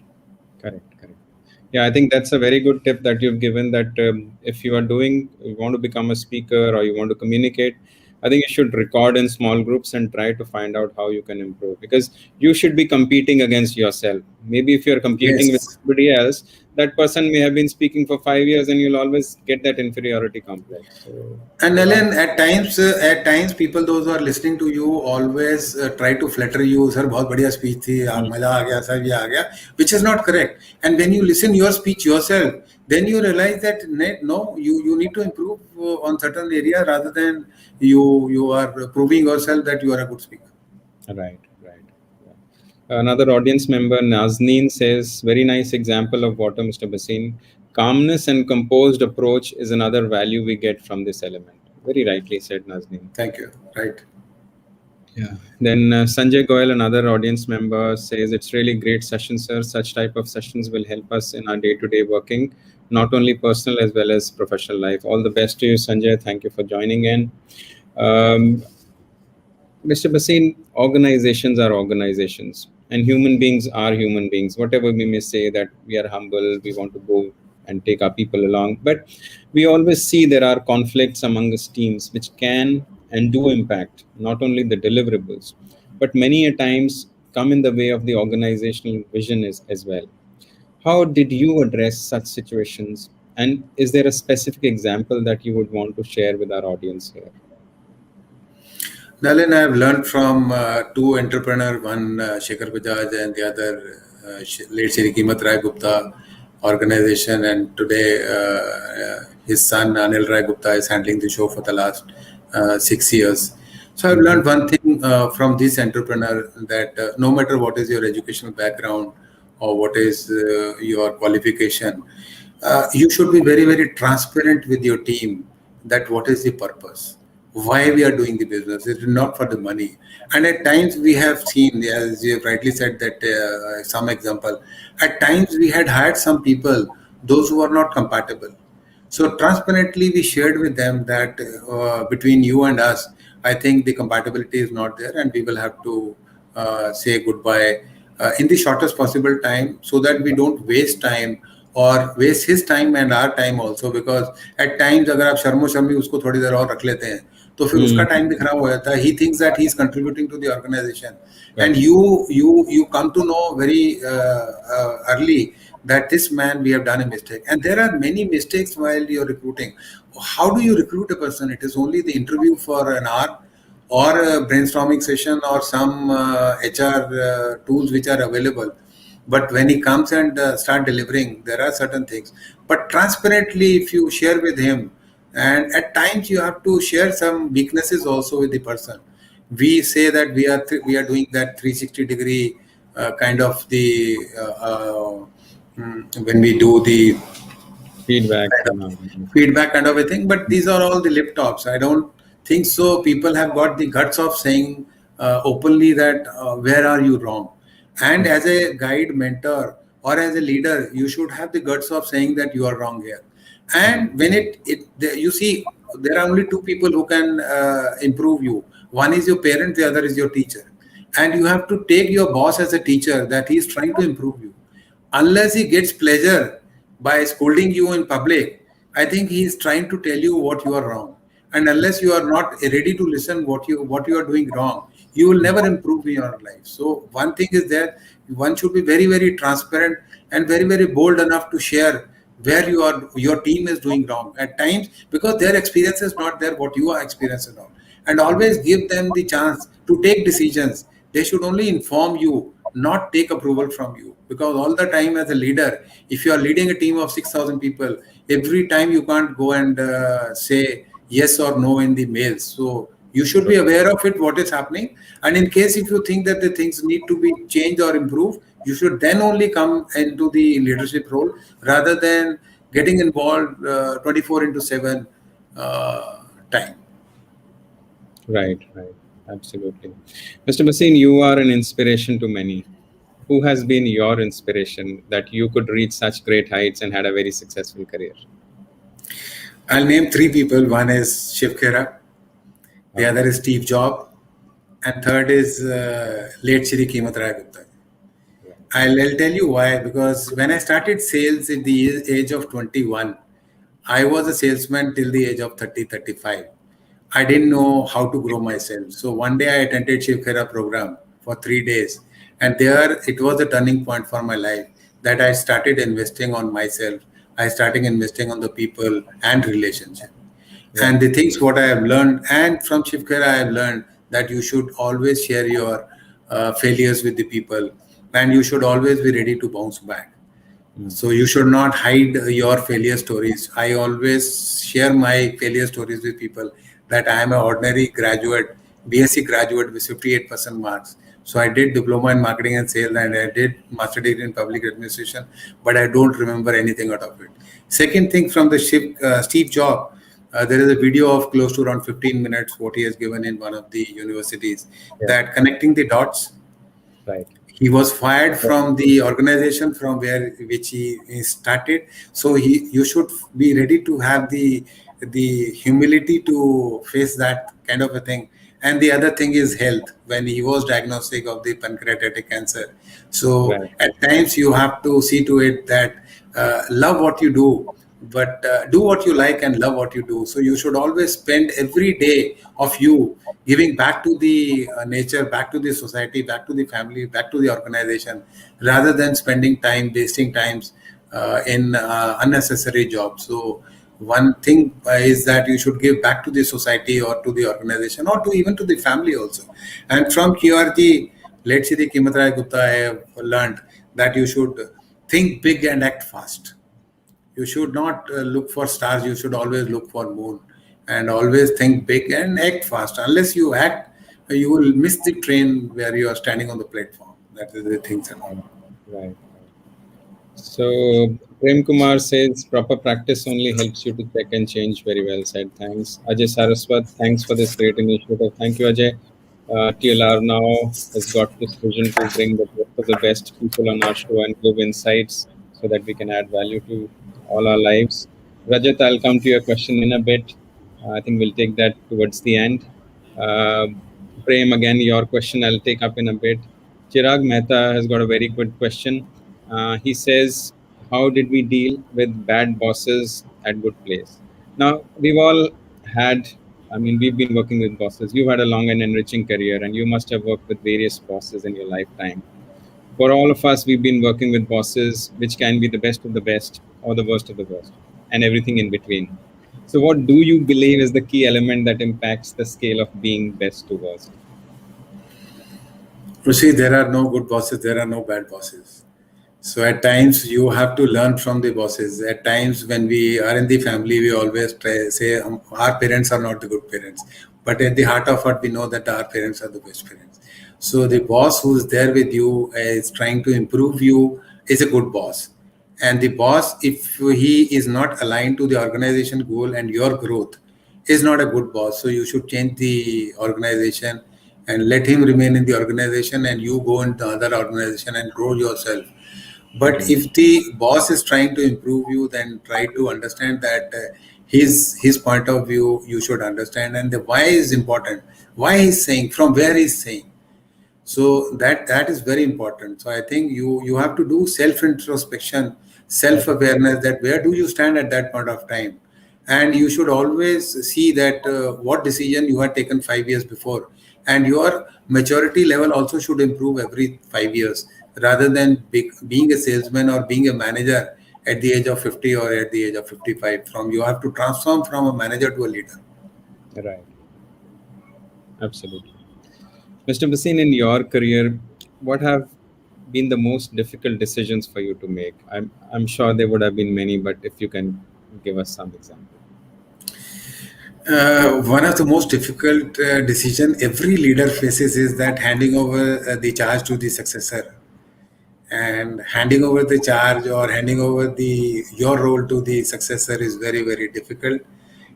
Correct, correct. Yeah, I think that's a very good tip that you've given, that if you you want to become a speaker or you want to communicate, I think you should record in small groups and try to find out how you can improve, because you should be competing against yourself. Maybe if you're competing with Yes. somebody else, that person may have been speaking for 5 years and you'll always get that inferiority complex. So, And Ellen, at times, people those who are listening to you always try to flatter you. Sir, बहुत बढ़िया speech थी, मजा आ गया, sir, ये आ गया, which is not correct. And when you listen your speech yourself, then you realize that no, you need to improve on certain area rather than you are proving yourself that you are a good speaker. right, right. Yeah. Another audience member, Nazneen, says, very nice example of water, Mr. Basin. Calmness and composed approach is another value we get from this element. Very rightly said, Nazneen. Thank you. Right. Yeah. Then Sanjay Goyal, another audience member, says it's really great session, sir. Such type of sessions will help us in our day-to-day working, not only personal as well as professional life. All the best to you, Sanjay. Thank you for joining in. Mr. Basin, organizations are organizations, and human beings are human beings. Whatever we may say that we are humble, we want to go and take our people along, but we always see there are conflicts among us teams which can and do impact not only the deliverables, but many a times come in the way of the organizational vision as well. How did you address such situations? And is there a specific example that you would want to share with our audience here? Nalin, I have learned from two entrepreneurs, one Shekhar Bajaj and the other late Shri Kimat Rai Gupta organization. And today his son Anil Rai Gupta is handling the show for the last 6 years. So I've learned one thing from this entrepreneur, that no matter what is your educational background or what is your qualification, you should be very, very transparent with your team that what is the purpose, why we are doing the business. It is not for the money. And at times we have seen, as you have rightly said, that some example, at times we had hired some people, those who are not compatible. So transparently we shared with them that between you and us, I think the compatibility is not there, and we will have to say goodbye in the shortest possible time, so that we don't waste time और waste his time and our time also, because at times अगर आप शर्मो शर्मी उसको थोड़ी देर और रख लेते हैं तो फिर उसका टाइम भी खराब हो जाता है. He thinks that he is contributing to the organisation and you come to know very early that this man, we have done a mistake. And there are many mistakes while you're recruiting. How do you recruit a person? It is only the interview for an hour or a brainstorming session or some HR tools which are available. But when he comes and start delivering, there are certain things. But transparently, if you share with him, and at times you have to share some weaknesses also with the person. We say that we are doing that 360-degree kind of the when we do the feedback kind of a thing. But these are all the lip tops. I don't think so. People have got the guts of saying openly that where are you wrong. And as a guide, mentor, or as a leader, you should have the guts of saying that you are wrong here. And when you see, there are only two people who can improve you. One is your parent, the other is your teacher. And you have to take your boss as a teacher, that he is trying to improve you. Unless he gets pleasure by scolding you in public, I think he is trying to tell you what you are wrong. And unless you are not ready to listen what you are doing wrong, you will never improve in your life. So one thing is that one should be very, very transparent and very, very bold enough to share where your team is doing wrong at times, because their experience is not there what you are experiencing on. And always give them the chance to take decisions. They should only inform you, not take approval from you. Because all the time as a leader, if you are leading a team of 6,000 people, every time you can't go and say yes or no in the mails. So you should be aware of it, what is happening. And in case if you think that the things need to be changed or improved, you should then only come into the leadership role rather than getting involved 24/7 time. Right. Absolutely. Mr. Basin, you are an inspiration to many. Who has been your inspiration that you could reach such great heights and had a very successful career? I'll name three people. One is Shiv Khera. The other is Steve Jobs, and third is late Shri Kimat Rai Gupta. I'll tell you why. Because when I started sales at the age of 21, I was a salesman till the age of 30, 35. I didn't know how to grow myself. So one day I attended Shiv Khera program for 3 days. And there it was a turning point for my life, that I started investing on myself. I started investing on the people and relationship. Yeah. And the things what I have learned, and from Shiv Khera I have learned that you should always share your failures with the people, and you should always be ready to bounce back. So you should not hide your failure stories. I always share my failure stories with people, that I am an ordinary graduate, BSc graduate with 58% marks. So I did diploma in marketing and sales, and I did master degree in public administration, but I don't remember anything out of it. Second thing from the Steve Jobs, there is a video of close to around 15 minutes what he has given in one of the universities, that connecting the dots. Right. He was fired from the organization from which he started. So you should be ready to have the humility to face that kind of a thing. And the other thing is health. When he was diagnostic of the pancreatic cancer, so at times you have to see to it that love what you do, but do what you like and love what you do. So you should always spend every day of you giving back to the nature, back to the society, back to the family, back to the organization, rather than spending time, wasting times in unnecessary jobs. So one thing is that you should give back to the society or to the organization or to even to the family also. And from QRG, let's see, the Kimatraya Gupta, I have learned that you should think big and act fast. You should not look for stars. You should always look for moon, and always think big and act fast. Unless you act, you will miss the train where you are standing on the platform. That is the things. Right. So Prem Kumar says proper practice only helps you to check and change. Very well said. Thanks. Ajay Saraswat, thanks for this great initiative. Thank you, Ajay. TLR now has got this vision to bring the best of the best people on our show and give insights so that we can add value to all our lives. Rajat, I'll come to your question in a bit. I think we'll take that towards the end. Prem, again, your question I'll take up in a bit. Chirag Mehta has got a very good question. He says, how did we deal with bad bosses at good place? Now, we've all had, we've been working with bosses. You've had a long and enriching career, and you must have worked with various bosses in your lifetime. For all of us, we've been working with bosses which can be the best of the best or the worst of the worst, and everything in between. So what do you believe is the key element that impacts the scale of being best to worst? You see, there are no good bosses, there are no bad bosses. So at times you have to learn from the bosses. At times when we are in the family, we always say our parents are not the good parents. But at the heart of it, we know that our parents are the best parents. So the boss who's there with you is trying to improve you is a good boss. And the boss, if he is not aligned to the organization goal and your growth, is not a good boss. So you should change the organization and let him remain in the organization and you go into other organization and grow yourself. But if the boss is trying to improve you, then try to understand that his point of view you should understand, and the why is important. Why he's saying, from where he's saying. So that is very important. So I think you have to do self-introspection, self-awareness, that where do you stand at that point of time. And you should always see that what decision you had taken 5 years before. And your maturity level also should improve every 5 years, rather than being a salesman or being a manager at the age of 50 or at the age of 55. You have to transform from a manager to a leader. Right. Absolutely. Mr. Bhasin, in your career, what have been the most difficult decisions for you to make? I'm sure there would have been many, but if you can give us some examples. One of the most difficult decision every leader faces is that handing over the charge to the successor. And handing over the charge or handing over your role to the successor is very, very difficult.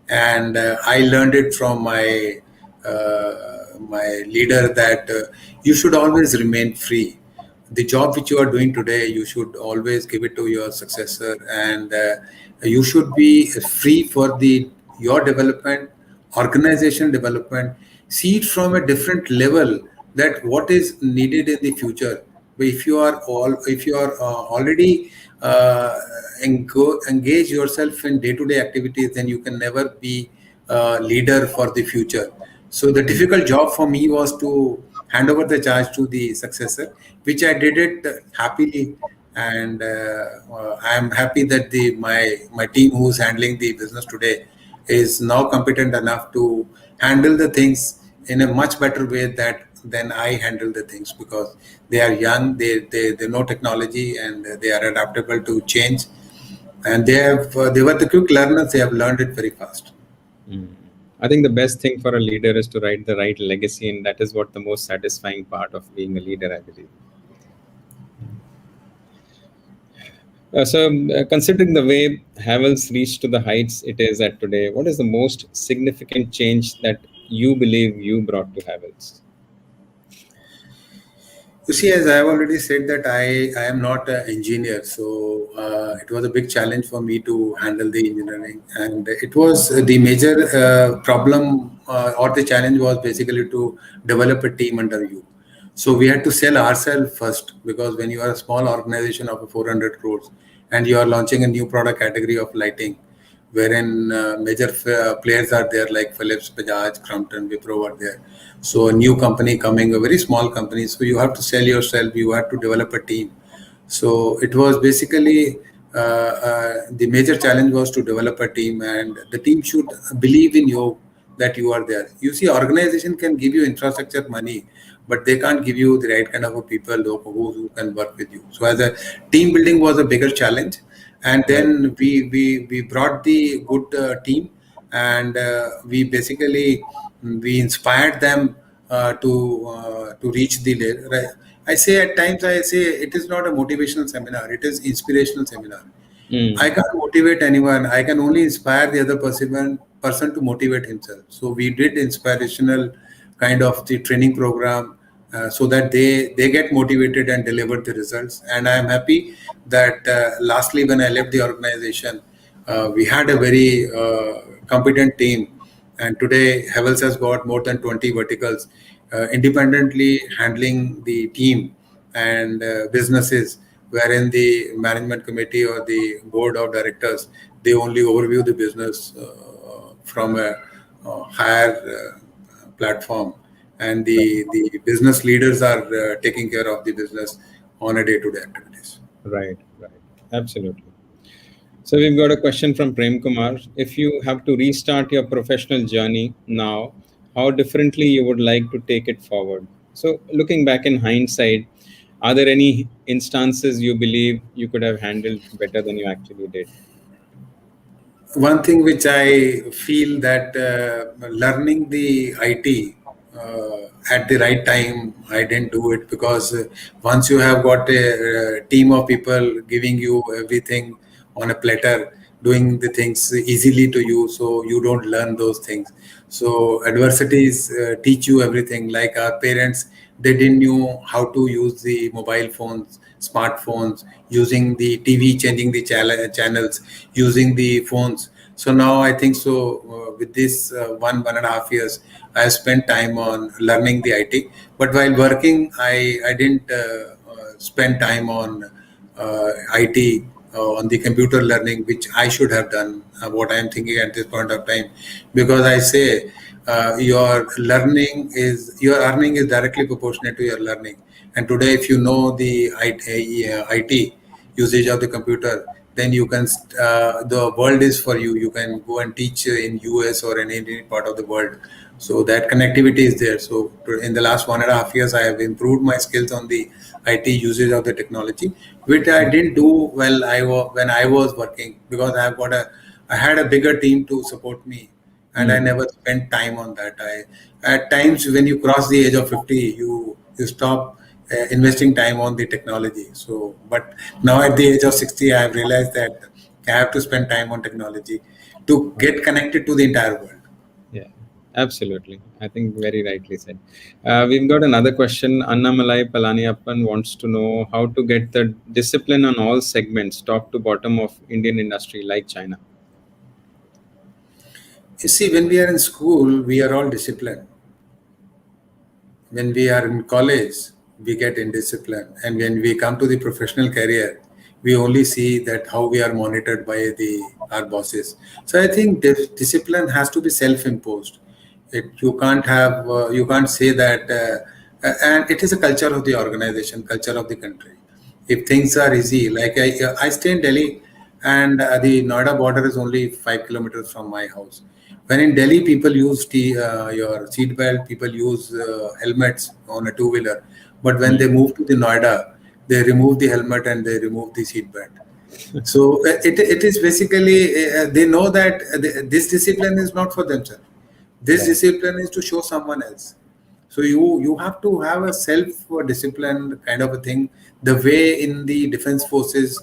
And I learned it from my leader that you should always remain free. The job which you are doing today, you should always give it to your successor, and you should be free for your development, organization development. See it from a different level, that what is needed in the future. If you are already engage yourself in day-to-day activities, then you can never be a leader for the future. So the difficult job for me was to hand over the charge to the successor, which I did it happily. And I am happy that my team who's handling the business today is now competent enough to handle the things in a much better way than I handle the things, because they are young, they know technology, and they are adaptable to change, and they were the quick learners. They have learned it very fast. I think the best thing for a leader is to write the right legacy, and that is what the most satisfying part of being a leader, I believe. Considering the way Havells reached to the heights it is at today, what is the most significant change that you believe you brought to Havells? You see, as I have already said that I am not an engineer, so it was a big challenge for me to handle the engineering, and it was the major problem or the challenge was basically to develop a team under you. So we had to sell ourselves first, because when you are a small organization of 400 crores and you are launching a new product category of lighting, wherein major players are there like Philips, Bajaj, Crompton, Wipro are there. So a new company coming, a very small company. So you have to sell yourself. You have to develop a team. So it was basically the major challenge was to develop a team, and the team should believe in you that you are there. You see, organization can give you infrastructure money, but they can't give you the right kind of people who can work with you. So as a team building was a bigger challenge, and then we brought the good team, and we basically we inspired them to reach the right. I say at times I say it is not a motivational seminar; it is inspirational seminar. I can't motivate anyone. I can only inspire the other person to motivate himself. So we did inspirational kind of the training program, so that they get motivated and deliver the results. And I am happy that lastly, when I left the organization, we had a very competent team, and today Havells has got more than 20 verticals independently handling the team and businesses, wherein the management committee or the board of directors, they only overview the business from a higher platform, and the business leaders are taking care of the business on a day-to-day activities. Right, absolutely. So we've got a question from Prem Kumar. If you have to restart your professional journey now, how differently you would like to take it forward? So looking back in hindsight, are there any instances you believe you could have handled better than you actually did? One thing which I feel that learning the IT at the right time, I didn't do it, because once you have got a team of people giving you everything on a platter, doing the things easily to you, so you don't learn those things. So adversities teach you everything. Like our parents, they didn't know how to use the mobile phones, smartphones, using the TV, changing the channels, using the phones. So now I think so with this 1.5 years, I have spent time on learning the IT. But while working, I didn't spend time on IT, on the computer learning, which I should have done, what I am thinking at this point of time. Because I say your earning is directly proportionate to your learning. And today, if you know the IT usage of the computer, then you can the world is for you. You can go and teach in US or in any part of the world. So that connectivity is there. So in the last 1.5 years, I have improved my skills on the IT usage of the technology, which I didn't do well when I was working, because I had a bigger team to support me, and I never spent time on that. At times when you cross the age of 50, you stop investing time on the technology. So, but now at the age of 60, I have realized that I have to spend time on technology to get connected to the entire world. Yeah, absolutely. I think very rightly said. We've got another question. Annamalai Palaniappan wants to know how to get the discipline on all segments, top to bottom of Indian industry like China. You see, when we are in school, we are all disciplined. When we are in college, we get indisciplined. And when we come to the professional career, we only see that how we are monitored by our bosses. So I think discipline has to be self-imposed. You can't say that, and it is a culture of the organization, culture of the country. If things are easy, like I stay in Delhi, and the Noida border is only 5 kilometers from my house. When in Delhi, people use your seat belt, people use helmets on a two-wheeler. But when they move to the Noida, they remove the helmet and they remove the seat belt. So it is basically, they know that this discipline is not for themselves. This discipline is to show someone else. So you have to have a self-discipline kind of a thing. The way in the defense forces,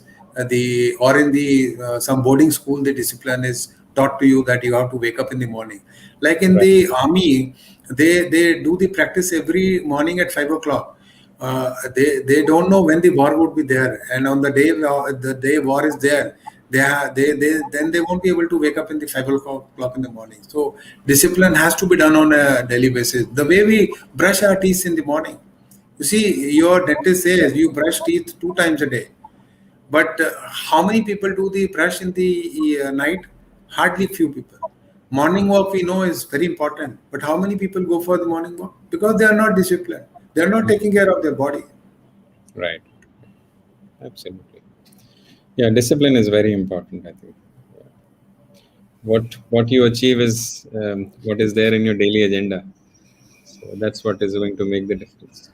the or in the some boarding school, the discipline is taught to you that you have to wake up in the morning. Like in the army, they do the practice every morning at 5 o'clock. They don't know when the war would be there, and on the day war is there, they won't be able to wake up in the 5 o'clock in the morning. So discipline has to be done on a daily basis. The way we brush our teeth in the morning, you see, your dentist says you brush teeth 2 times a day, but how many people do the brush in the night? Hardly few people. Morning walk we know is very important, but how many people go for the morning walk? Because they are not disciplined. They are not taking care of their body. Right. Absolutely. Yeah, discipline is very important, I think. What you achieve is what is there in your daily agenda. So that's what is going to make the difference.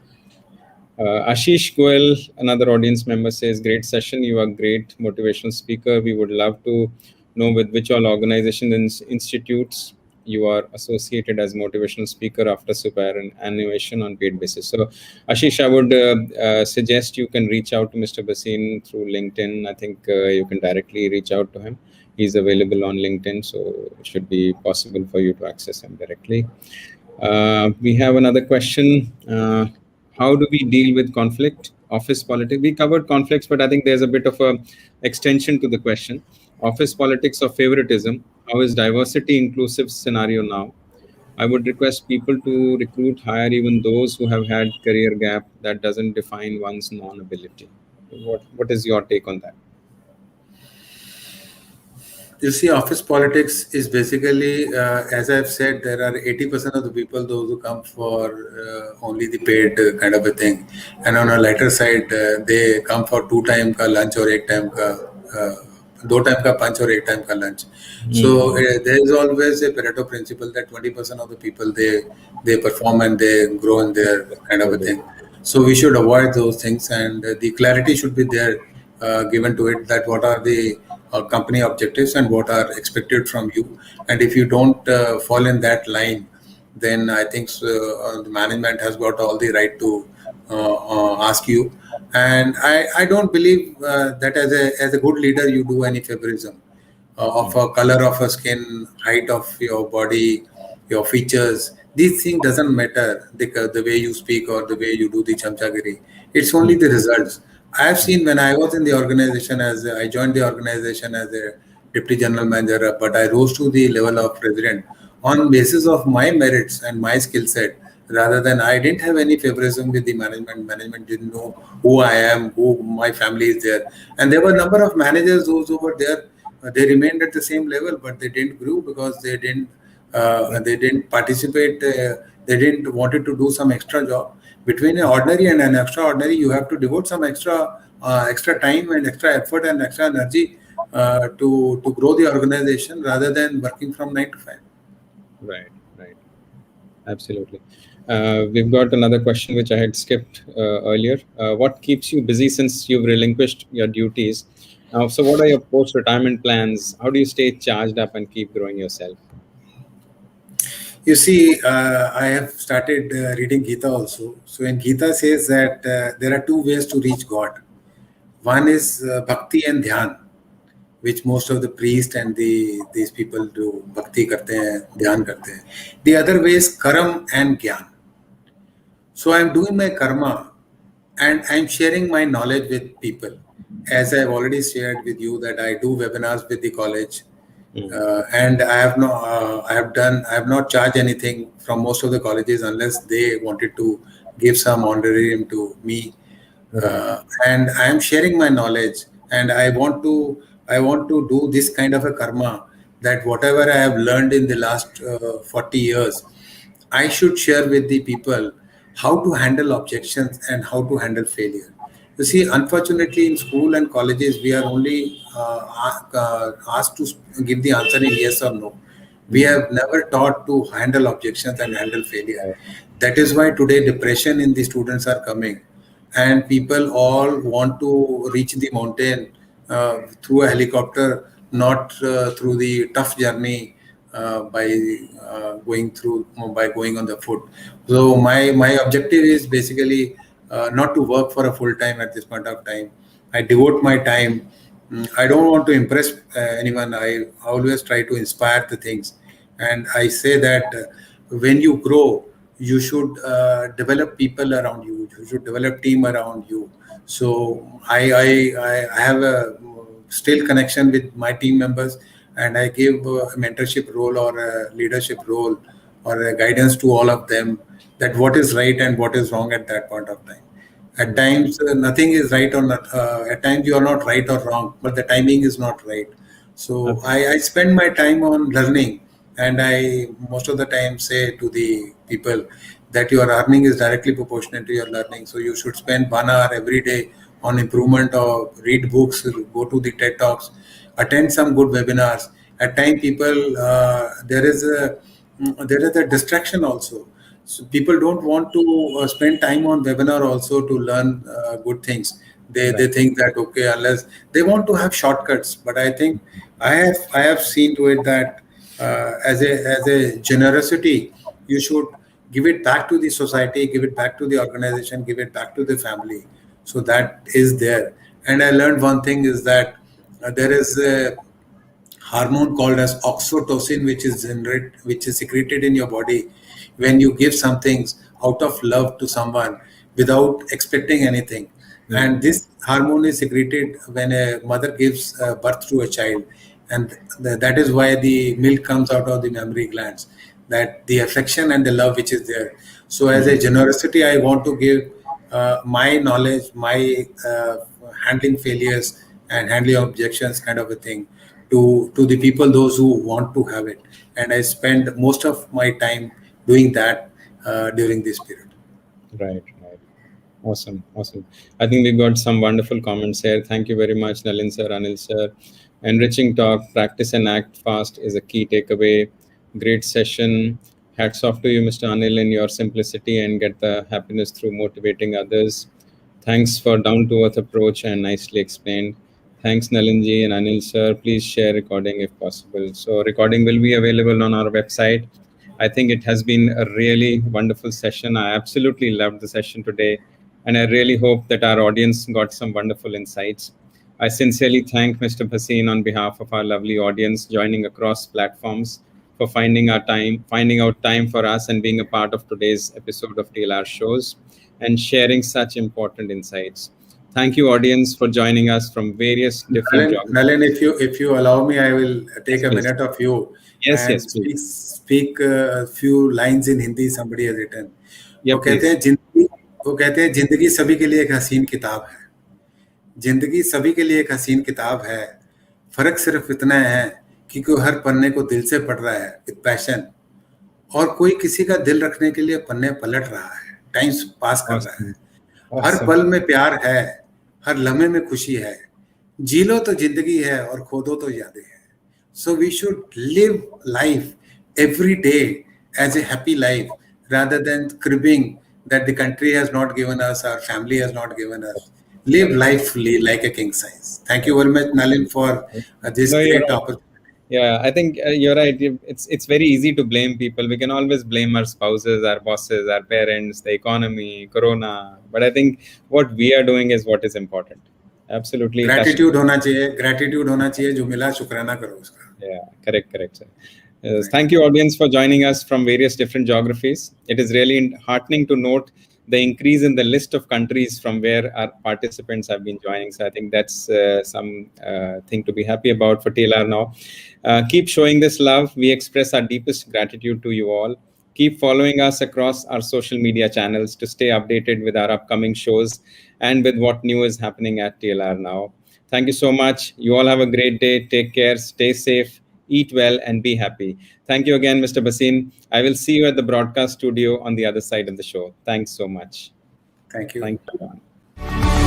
Ashish Goel, another audience member, says, great session. You are a great motivational speaker. We would love to know with which all organizations and institutes you are associated as motivational speaker after superannuation on paid basis. So, Ashish, I would suggest you can reach out to Mr. Bhasin through LinkedIn. I think you can directly reach out to him. He's available on LinkedIn, so it should be possible for you to access him directly. We have another question. How do we deal with conflict, office politics? We covered conflicts, but I think there's a bit of a extension to the question. Office politics or favoritism, how is diversity inclusive scenario now? I would request people to recruit, hire even those who have had career gap. That doesn't define one's non-ability. What is your take on that? You see, office politics is basically, as I've said, there are 80% of the people, those who come for only the paid kind of a thing. And on a lighter side, they come for 2 time ka lunch or 1 time ka, 2 time ka punch or 1 time ka lunch. So there is always a Pareto principle that 20% of the people, they perform and they grow in their kind of a thing. So we should avoid those things, and the clarity should be there given to it, that what are the company objectives and what are expected from you. And if you don't fall in that line, then I think the management has got all the right to ask you. And I don't believe that as a good leader you do any favorism of a color of a skin, height of your body, your features. These things doesn't matter, the way you speak or the way you do the chamchagiri. It's only the results. I have seen when I was in the organization, I joined the organization as a deputy general manager, but I rose to the level of president on basis of my merits and my skill set, rather than I didn't have any favorism with the management. Management didn't know who I am, who my family is there. And there were a number of managers, those who were there, they remained at the same level, but they didn't grow because they didn't participate. They didn't wanted to do some extra job. Between an ordinary and an extraordinary, you have to devote some extra time and extra effort and extra energy to grow the organization rather than working from 9 to 5. Right. Absolutely. We've got another question which I had skipped earlier. What keeps you busy since you've relinquished your duties? So what are your post-retirement plans? How do you stay charged up and keep growing yourself? You see, I have started reading Gita also. So in Gita says that there are 2 ways to reach God. One is bhakti and dhyan, which most of the priests and these people do. Bhakti karte hain, dhyan karte hain. The other way is karam and gyan. So I'm doing my karma and I'm sharing my knowledge with people. As I've already shared with you that I do webinars with the college. And I have not charged anything from most of the colleges unless they wanted to give some honorarium to me. And I am sharing my knowledge, and I want to do this kind of a karma, that whatever I have learned in the last 40 years, I should share with the people how to handle objections and how to handle failure. You see, unfortunately, in school and colleges, we are only asked to give the answer in yes or no. We have never taught to handle objections and handle failure. That is why today depression in the students are coming, and people all want to reach the mountain through a helicopter, not through the tough journey by going on the foot. So my objective is basically not to work for a full time at this point of time. I devote my time. I don't want to impress anyone. I always try to inspire the things, and I say that when you grow, you should develop people around you. You should develop team around you. So I have a still connection with my team members, and I give a mentorship role or a leadership role or a guidance to all of them, that what is right and what is wrong at that point of time. At times, nothing is right or not. At times, you are not right or wrong, but the timing is not right. So I spend my time on learning, and I most of the time say to the people that your earning is directly proportionate to your learning. So you should spend 1 hour every day on improvement, or read books, go to the TED Talks, attend some good webinars. At times, people there is a distraction also. So people don't want to spend time on webinar also to learn good things. They think that okay, unless they want to have shortcuts. But I think I have seen to it that as a generosity, you should give it back to the society, give it back to the organization, give it back to the family. So that is there. And I learned one thing is that there is a hormone called as oxytocin, which is secreted in your body when you give some things out of love to someone without expecting anything. And this hormone is secreted when a mother gives birth to a child, and that is why the milk comes out of the mammary glands, that the affection and the love which is there. So as a generosity, I want to give my knowledge, my handling failures and handling objections kind of a thing to the people, those who want to have it. And I spend most of my time doing that during this period. Right. Awesome. I think we got some wonderful comments here. Thank you very much, Nalin sir, Anil sir. Enriching talk, practice and act fast is a key takeaway. Great session. Hats off to you, Mr. Anil, in your simplicity and get the happiness through motivating others. Thanks for down-to-earth approach and nicely explained. Thanks, Nalinji and Anil sir. Please share recording if possible. So recording will be available on our website. I think it has been a really wonderful session. I absolutely loved the session today. And I really hope that our audience got some wonderful insights. I sincerely thank Mr. Bhasin on behalf of our lovely audience joining across platforms for finding out time for us and being a part of today's episode of TLR Shows and sharing such important insights. Thank you, audience, for joining us from various different Nalin, if you allow me, I will take a minute of you. Yes, speak a few lines in Hindi. Somebody has written. Yeah, वो कहते हैं जिंदगी सभी के लिए एक हसीन किताब है. जिंदगी सभी के लिए एक हसीन किताब है. फर्क सिर्फ इतना है कि कोई हर पन्ने को दिल से पढ़ रहा है विद पैशन, और कोई किसी का दिल रखने के लिए पन्ने पलट रहा है, टाइम पास कर रहा है. हर पल में प्यार है, हर लम्हे में खुशी है. जी लो तो जिंदगी है और खो दो तो यादें हैं. So we should live life every day as a happy life rather than cribbing that the country has not given us, our family has not given us. Live life fully like a king size. Thank you very much, Nalin, for this great opportunity. Yeah, I think you're right. It's very easy to blame people. We can always blame our spouses, our bosses, our parents, the economy, Corona. But I think what we are doing is what is important. Absolutely. Gratitude होना चाहिए जो मिला शुक्राना करो उसका. Yeah, correct, sir. Thank you, audience, for joining us from various different geographies. It is really heartening to note the increase in the list of countries from where our participants have been joining. So I think that's some thing to be happy about for TLR now. Keep showing this love. We express our deepest gratitude to you all. Keep following us across our social media channels to stay updated with our upcoming shows and with what new is happening at TLR now. Thank you so much. You all have a great day. Take care. Stay safe. Eat well and be happy. Thank you again, Mr. Bhasin. I will see you at the broadcast studio on the other side of the show. Thanks so much. Thank you. Thank you.